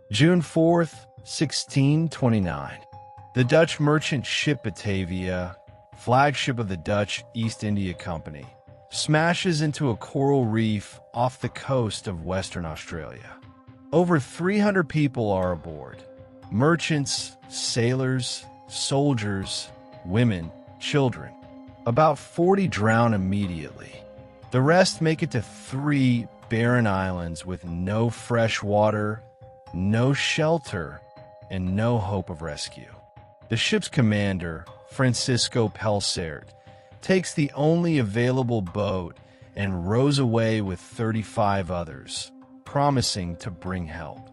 June 4th, 1629. The Dutch merchant ship Batavia, flagship of the Dutch East India Company, smashes into a coral reef off the coast of Western Australia. Over 300 people are aboard. Merchants, sailors, soldiers, women, children. About 40 drown immediately. The rest make it to 3 barren islands with no fresh water, no shelter, and no hope of rescue. The ship's commander, Francisco Pelsaert, takes the only available boat and rows away with 35 others, promising to bring help.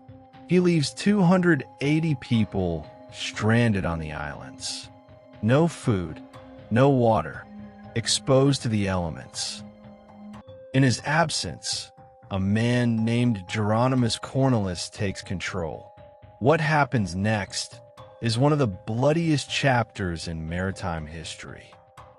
He leaves 280 people stranded on the islands. No food, no water, exposed to the elements. In his absence, a man named Jeronimus Cornelisz takes control. What happens next is one of the bloodiest chapters in maritime history.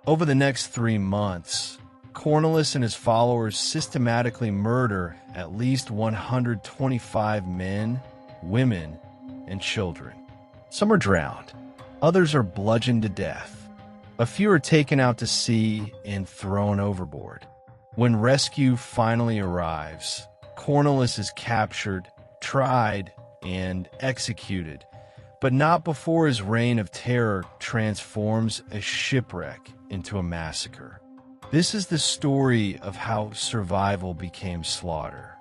Over the next 3 months, Cornelisz and his followers systematically murder at least 125 men, women, and children. Some are drowned. Others are bludgeoned to death. A few are taken out to sea and thrown overboard. When rescue finally arrives, Cornelisz is captured, tried, and executed, but not before his reign of terror transforms a shipwreck into a massacre. This is the story of how survival became slaughter,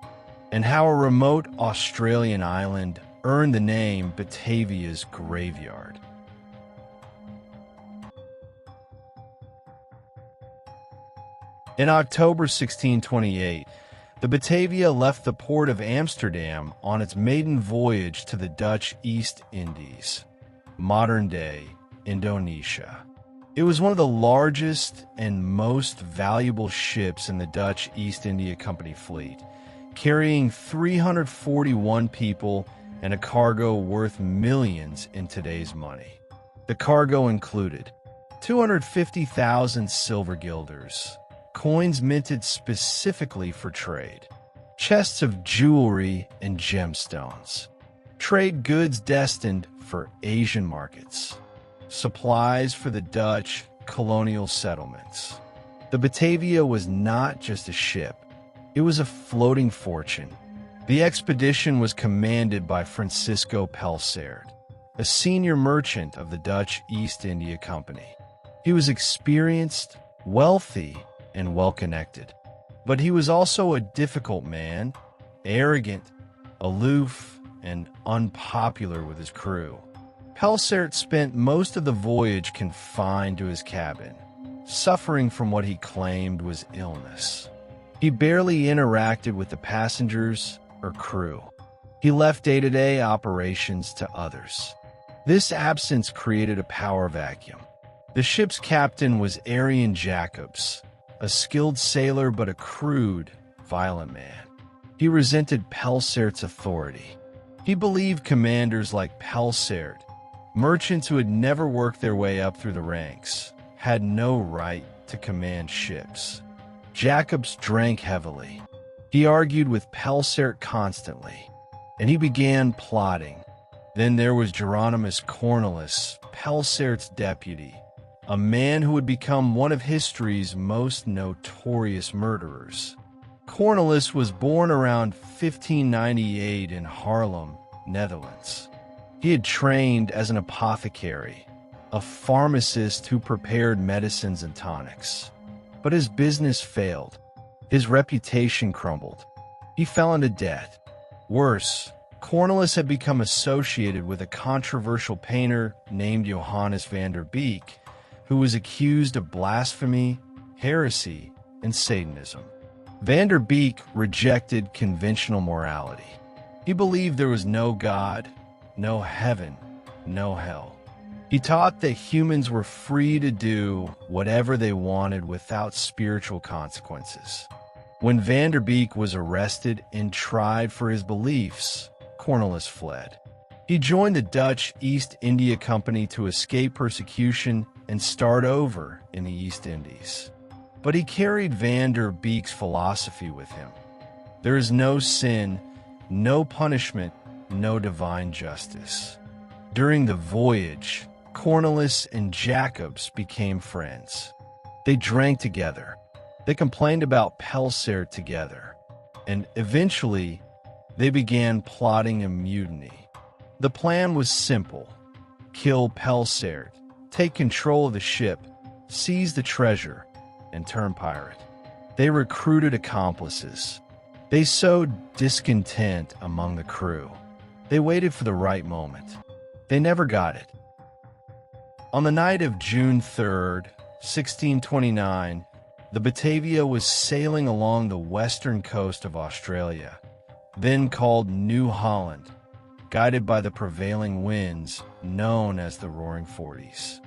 and how a remote Australian island earned the name Batavia's graveyard. In October 1628, the Batavia left the port of Amsterdam on its maiden voyage to the Dutch East Indies, modern-day Indonesia. It was one of the largest and most valuable ships in the Dutch East India Company fleet, carrying 341 people and a cargo worth millions in today's money. The cargo included 250,000 silver guilders, coins minted specifically for trade, chests of jewelry and gemstones, trade goods destined for Asian markets, supplies for the Dutch colonial settlements. The Batavia was not just a ship, it was a floating fortune. The expedition was commanded by Francisco Pelsaert, a senior merchant of the Dutch East India Company. He was experienced, wealthy, and well-connected. But he was also a difficult man, arrogant, aloof, and unpopular with his crew. Pelsaert spent most of the voyage confined to his cabin, suffering from what he claimed was illness. He barely interacted with the passengers or crew. He left day-to-day operations to others. This absence created a power vacuum. The ship's captain was Arian Jacobs, a skilled sailor but a crude, violent man. He resented Pelsaert's authority. He believed commanders like Pelsaert, merchants who had never worked their way up through the ranks, had no right to command ships. Jacobs drank heavily. He argued with Pelsaert constantly, and he began plotting. Then there was Jeronimus Cornelisz, Pelsaert's deputy, a man who would become one of history's most notorious murderers. Cornelisz was born around 1598 in Haarlem, Netherlands. He had trained as an apothecary, a pharmacist who prepared medicines and tonics. But his business failed. His reputation crumbled. He fell into debt. Worse, Cornelisz had become associated with a controversial painter named Johannes van der Beek, who was accused of blasphemy, heresy, and Satanism. Van der Beek rejected conventional morality. He believed there was no God, no heaven, no hell. He taught that humans were free to do whatever they wanted without spiritual consequences. When Van der Beek was arrested and tried for his beliefs, Cornelisz fled. He joined the Dutch East India Company to escape persecution and start over in the East Indies. But he carried Van der Beek's philosophy with him. There is no sin, no punishment, no divine justice. During the voyage, Cornelisz and Jacobs became friends. They drank together. They complained about Pelsaert together. And eventually, they began plotting a mutiny. The plan was simple: kill Pelsaert, take control of the ship, seize the treasure, and turn pirate. They recruited accomplices. They sowed discontent among the crew. They waited for the right moment. They never got it. On the night of June 3rd, 1629, the Batavia was sailing along the western coast of Australia, then called New Holland, guided by the prevailing winds known as the Roaring Forties.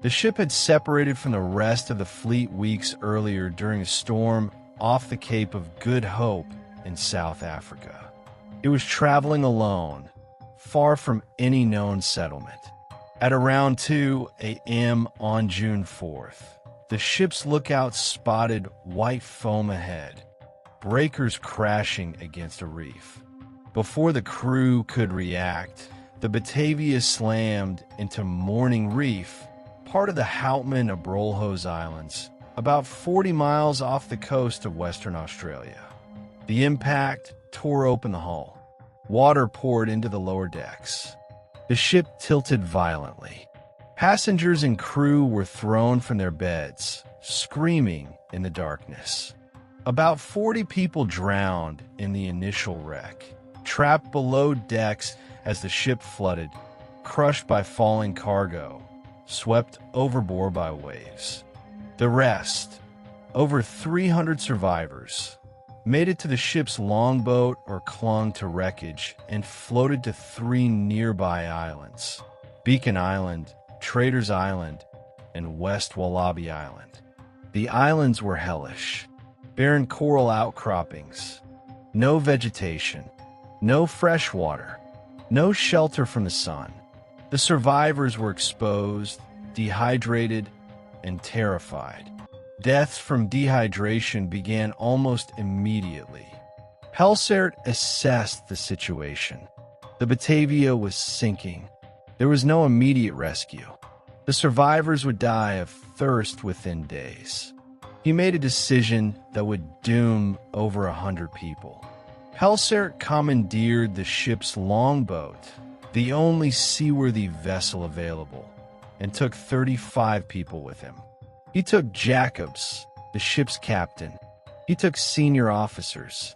The ship had separated from the rest of the fleet weeks earlier during a storm off the Cape of Good Hope in South Africa. It was traveling alone, far from any known settlement. At around 2 a.m. on June 4th, the ship's lookout spotted white foam ahead, breakers crashing against a reef. Before the crew could react, the Batavia slammed into Morning Reef, part of the Houtman-Abrolhos Islands, about 40 miles off the coast of Western Australia. The impact tore open the hull. Water poured into the lower decks. The ship tilted violently. Passengers and crew were thrown from their beds, screaming in the darkness. About 40 people drowned in the initial wreck, trapped below decks as the ship flooded, crushed by falling cargo, swept overboard by waves. The rest, over 300 survivors, made it to the ship's longboat or clung to wreckage and floated to 3 nearby islands: Beacon Island, Traders Island, and West Wallaby Island. The islands were hellish. Barren coral outcroppings, no vegetation, no fresh water, no shelter from the sun. The survivors were exposed, dehydrated, and terrified. Deaths from dehydration began almost immediately. Pelsaert assessed the situation. The Batavia was sinking. There was no immediate rescue. The survivors would die of thirst within days. He made a decision that would doom over 100 people. Pelsaert commandeered the ship's longboat, the only seaworthy vessel available, and took 35 people with him. He took Jacobs, the ship's captain. He took senior officers.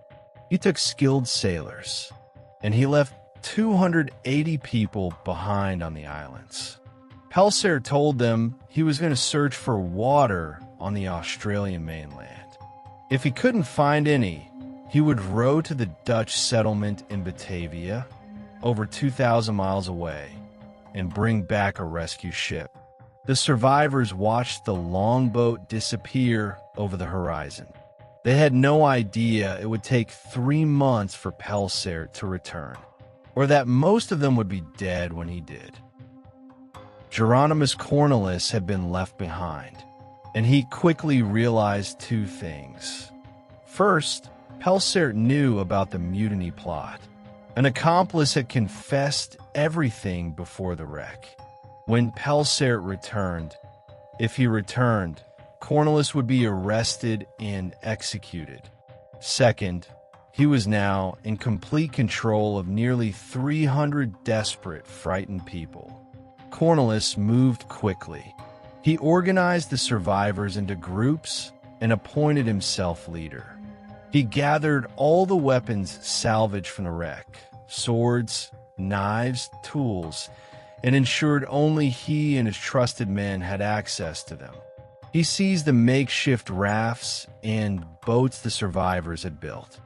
He took skilled sailors. And he left 280 people behind on the islands. Pelsaert told them he was going to search for water on the Australian mainland. If he couldn't find any, he would row to the Dutch settlement in Batavia, over 2,000 miles away, and bring back a rescue ship. The survivors watched the longboat disappear over the horizon. They had no idea it would take 3 months for Pelsaert to return, or that most of them would be dead when he did. Jeronimus Cornelisz had been left behind, and he quickly realized 2 things. First, Pelsaert knew about the mutiny plot. An accomplice had confessed everything before the wreck. When Pelsaert returned, if he returned, Cornelisz would be arrested and executed. Second, he was now in complete control of nearly 300 desperate, frightened people. Cornelisz moved quickly. He organized the survivors into groups and appointed himself leader. He gathered all the weapons salvaged from the wreck, swords, knives, tools, and ensured only he and his trusted men had access to them. He seized the makeshift rafts and boats the survivors had built.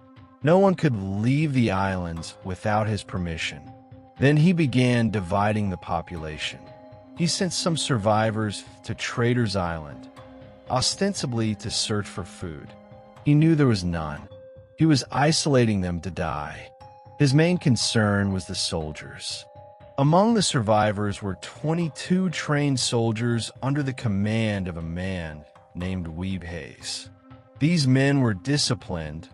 No one could leave the islands without his permission. Then he began dividing the population. He sent some survivors to Traders Island, ostensibly to search for food. He knew there was none. He was isolating them to die. His main concern was the soldiers. Among the survivors were 22 trained soldiers under the command of a man named Weeb Hayes. These men were disciplined,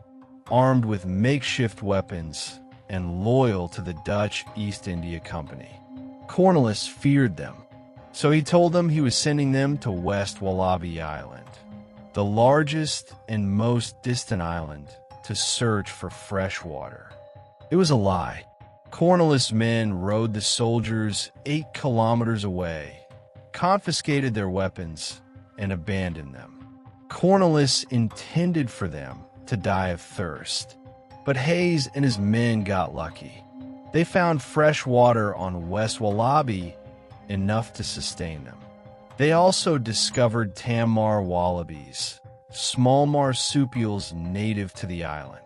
armed with makeshift weapons, and loyal to the Dutch East India Company. Cornelisz feared them, so he told them he was sending them to West Wallaby Island, the largest and most distant island, to search for fresh water. It was a lie. Cornelisz's men rowed the soldiers 8 kilometers away, confiscated their weapons, and abandoned them. Cornelisz intended for them to die of thirst, but Hayes and his men got lucky. They found fresh water on West Wallaby, enough to sustain them. They also discovered Tamar wallabies, small marsupials native to the island.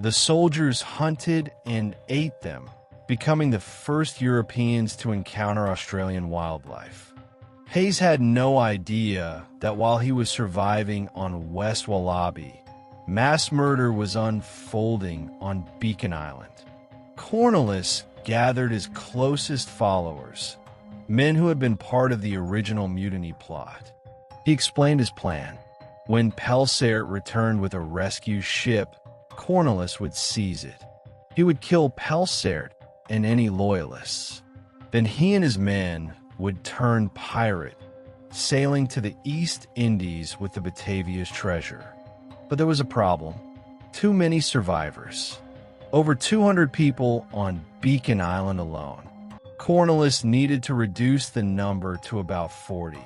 The soldiers hunted and ate them, becoming the first Europeans to encounter Australian wildlife. Hayes had no idea that while he was surviving on West Wallaby, mass murder was unfolding on Beacon Island. Cornelisz gathered his closest followers, men who had been part of the original mutiny plot. He explained his plan. When Pelsaert returned with a rescue ship, Cornelisz would seize it. He would kill Pelsaert and any loyalists. Then he and his men would turn pirate, sailing to the East Indies with the Batavia's treasure. But there was a problem. Too many survivors. Over 200 people on Beacon Island alone. Cornelisz needed to reduce the number to about 40.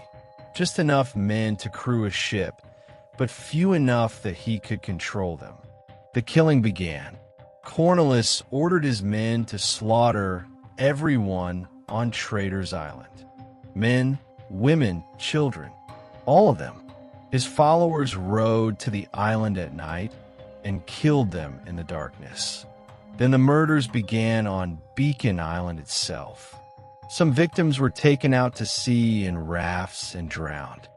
Just enough men to crew a ship, but few enough that he could control them. The killing began. Cornelisz ordered his men to slaughter everyone on Trader's Island. Men, women, children, all of them. His followers rowed to the island at night and killed them in the darkness. Then the murders began on Beacon Island itself. Some victims were taken out to sea in rafts and drowned.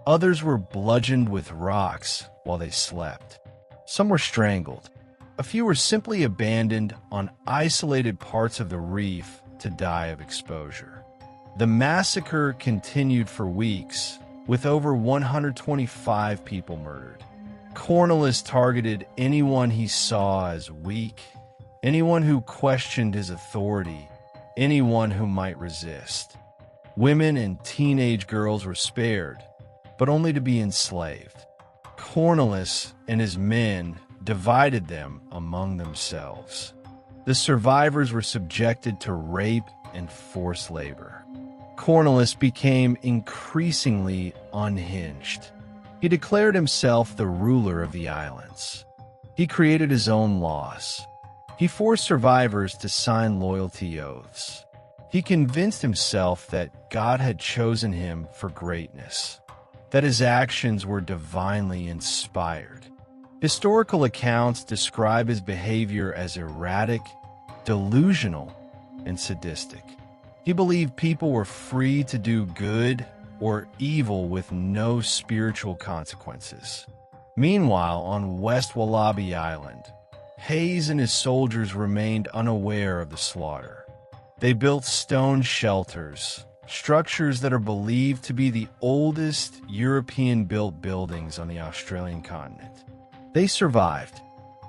Others were bludgeoned with rocks while they slept. Some were strangled. A few were simply abandoned on isolated parts of the reef to die of exposure. The massacre continued for weeks, with over 125 people murdered. Cornelisz targeted anyone he saw as weak, anyone who questioned his authority, anyone who might resist. Women and teenage girls were spared, but only to be enslaved. Cornelisz and his men divided them among themselves. The survivors were subjected to rape and forced labor. Cornelisz became increasingly unhinged. He declared himself the ruler of the islands. He created his own laws. He forced survivors to sign loyalty oaths. He convinced himself that God had chosen him for greatness, that his actions were divinely inspired. Historical accounts describe his behavior as erratic, delusional, and sadistic. He believed people were free to do good or evil with no spiritual consequences. Meanwhile, on West Wallaby Island, Hayes and his soldiers remained unaware of the slaughter. They built stone shelters, structures that are believed to be the oldest European-built buildings on the Australian continent. They survived.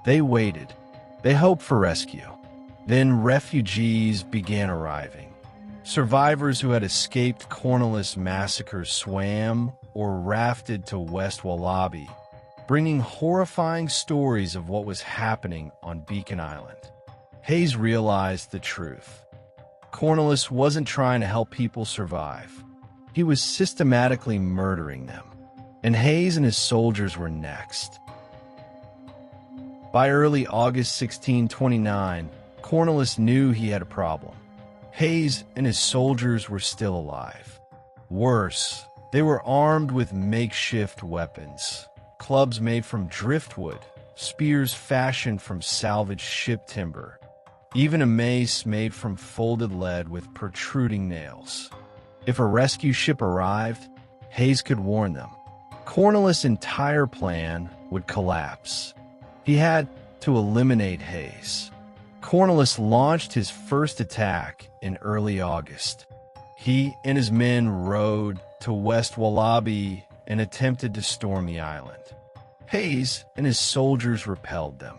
They waited. They hoped for rescue. Then refugees began arriving. Survivors who had escaped Cornelisz massacres swam or rafted to West Wallaby, bringing horrifying stories of what was happening on Beacon Island. Hayes realized the truth. Cornelisz wasn't trying to help people survive. He was systematically murdering them. And Hayes and his soldiers were next. By early August 1629, Cornelisz knew he had a problem. Hayes and his soldiers were still alive. Worse, they were armed with makeshift weapons, clubs made from driftwood, spears fashioned from salvaged ship timber, even a mace made from folded lead with protruding nails. If a rescue ship arrived, Hayes could warn them. Cornelisz's entire plan would collapse. He had to eliminate Hayes. Cornelisz launched his first attack in early August. He and his men rowed to West Wallaby and attempted to storm the island. Hayes and his soldiers repelled them.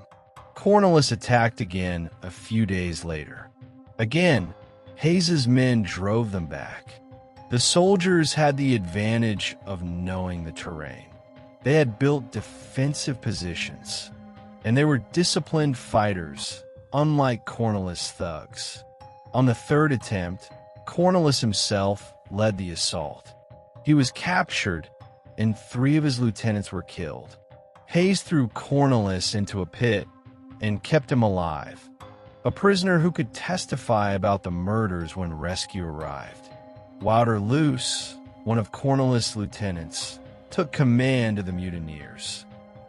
Cornelisz attacked again a few days later. Again, Hayes's men drove them back. The soldiers had the advantage of knowing the terrain. They had built defensive positions, and they were disciplined fighters, unlike Cornelisz's thugs. On the third attempt, Cornelisz himself led the assault. He was captured, and 3 of his lieutenants were killed. Hayes threw Cornelisz into a pit and kept him alive, a prisoner who could testify about the murders when rescue arrived. Wilder Luce, one of Cornelisz's lieutenants, took command of the mutineers.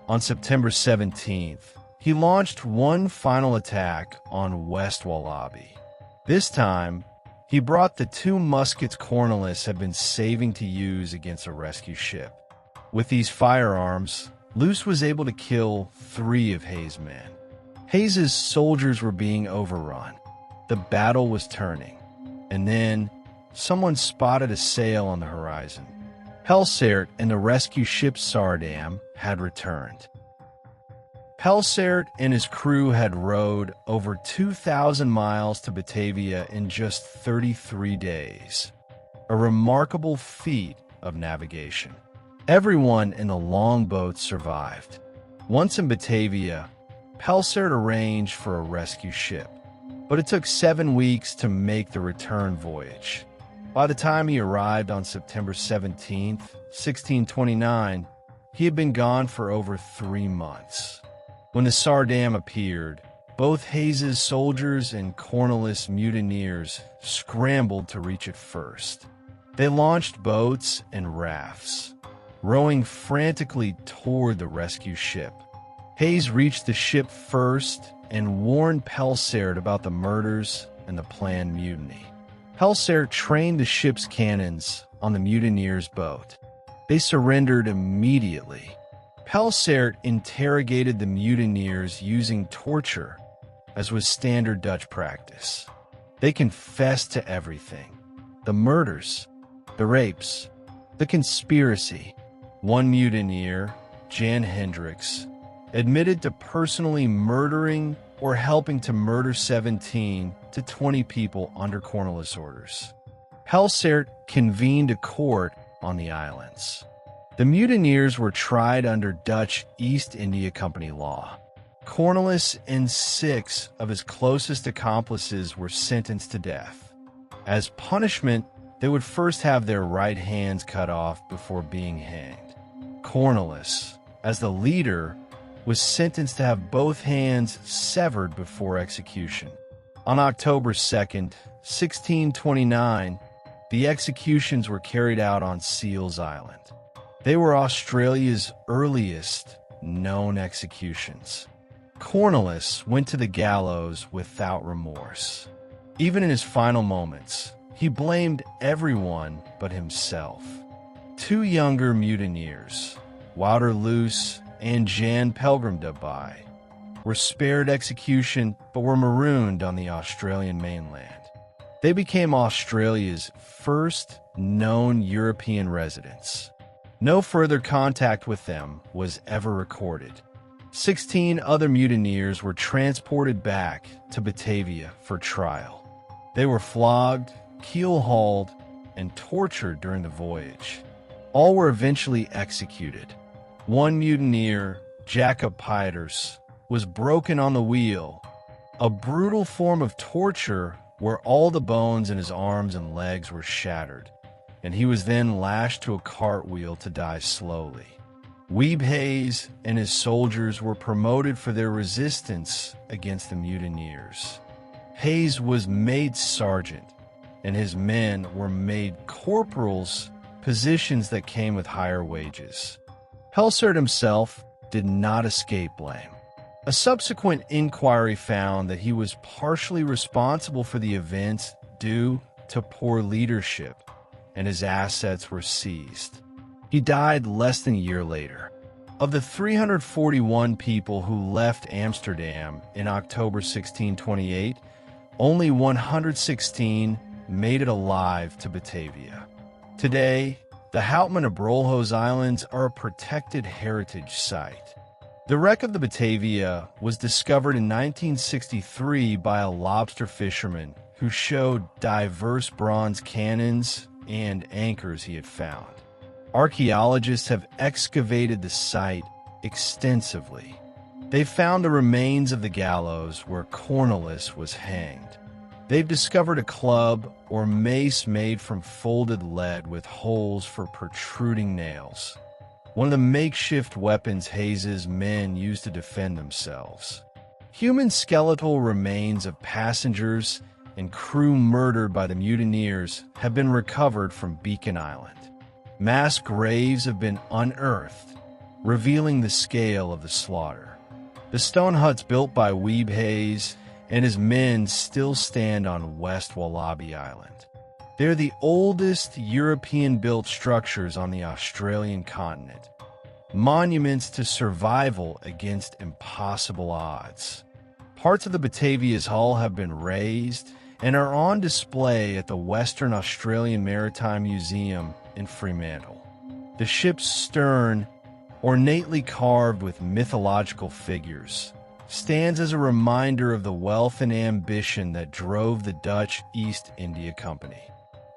On September 17th, he launched one final attack on West Wallaby. This time, he brought the 2 muskets Cornelisz had been saving to use against a rescue ship. With these firearms, Luce was able to kill 3 of Hayes' men. Hayes's soldiers were being overrun. The battle was turning. And then, someone spotted a sail on the horizon. Pelsaert and the rescue ship Sardam had returned. Pelsaert and his crew had rowed over 2,000 miles to Batavia in just 33 days, a remarkable feat of navigation. Everyone in the longboat survived. Once in Batavia, Pelsaert arranged for a rescue ship, but it took 7 weeks to make the return voyage. By the time he arrived on September 17, 1629, he had been gone for over 3 months. When the Sardam appeared, both Hayes's soldiers and Cornelisz's mutineers scrambled to reach it first. They launched boats and rafts, rowing frantically toward the rescue ship. Hayes reached the ship first and warned Pelsaert about the murders and the planned mutiny. Pelsaert trained the ship's cannons on the mutineers' boat. They surrendered immediately. Pelsaert interrogated the mutineers using torture, as was standard Dutch practice. They confessed to everything: the murders, the rapes, the conspiracy. One mutineer, Jan Hendricks, admitted to personally murdering or helping to murder 17 to 20 people under Cornelisz's orders. Pelsaert convened a court on the islands. The mutineers were tried under Dutch East India Company law. Cornelisz and 6 of his closest accomplices were sentenced to death. As punishment, they would first have their right hands cut off before being hanged. Cornelisz, as the leader, was sentenced to have both hands severed before execution. On October 2nd, 1629, the executions were carried out on Seals Island. They were Australia's earliest known executions. Cornelisz went to the gallows without remorse. Even in his final moments, he blamed everyone but himself. 2 younger mutineers, Wilder Luce and Jan Pelgrim de Bay, were spared execution but were marooned on the Australian mainland. They became Australia's first known European residents. No further contact with them was ever recorded. 16 other mutineers were transported back to Batavia for trial. They were flogged, keel-hauled, and tortured during the voyage. All were eventually executed. One mutineer, Jacob Pieters, was broken on the wheel, a brutal form of torture where all the bones in his arms and legs were shattered, and he was then lashed to a cartwheel to die slowly. Weeb Hayes and his soldiers were promoted for their resistance against the mutineers. Hayes was made sergeant, and his men were made corporals, positions that came with higher wages. Pelsaert himself did not escape blame. A subsequent inquiry found that he was partially responsible for the events due to poor leadership, and his assets were seized. He died less than a year later. Of the 341 people who left Amsterdam in October 1628, only 116 made it alive to Batavia. Today, the Houtman of Brolhos Islands are a protected heritage site. The wreck of the Batavia was discovered in 1963 by a lobster fisherman who showed diverse bronze cannons and anchors he had found. Archaeologists have excavated the site extensively. They found the remains of the gallows where Cornelisz was hanged. They've discovered a club or mace made from folded lead with holes for protruding nails, one of the makeshift weapons Hayes's men used to defend themselves. Human skeletal remains of passengers and crew murdered by the mutineers have been recovered from Beacon Island. Mass graves have been unearthed, revealing the scale of the slaughter. The stone huts built by Weeb Hayes and his men still stand on West Wallaby Island. They're the oldest European-built structures on the Australian continent, monuments to survival against impossible odds. Parts of the Batavia's hull have been raised and are on display at the Western Australian Maritime Museum in Fremantle. The ship's stern, ornately carved with mythological figures, stands as a reminder of the wealth and ambition that drove the Dutch East India Company,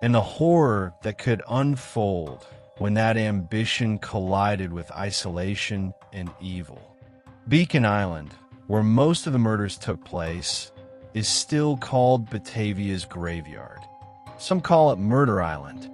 and the horror that could unfold when that ambition collided with isolation and evil. Beacon Island, where most of the murders took place, is still called Batavia's graveyard. Some call it Murder Island,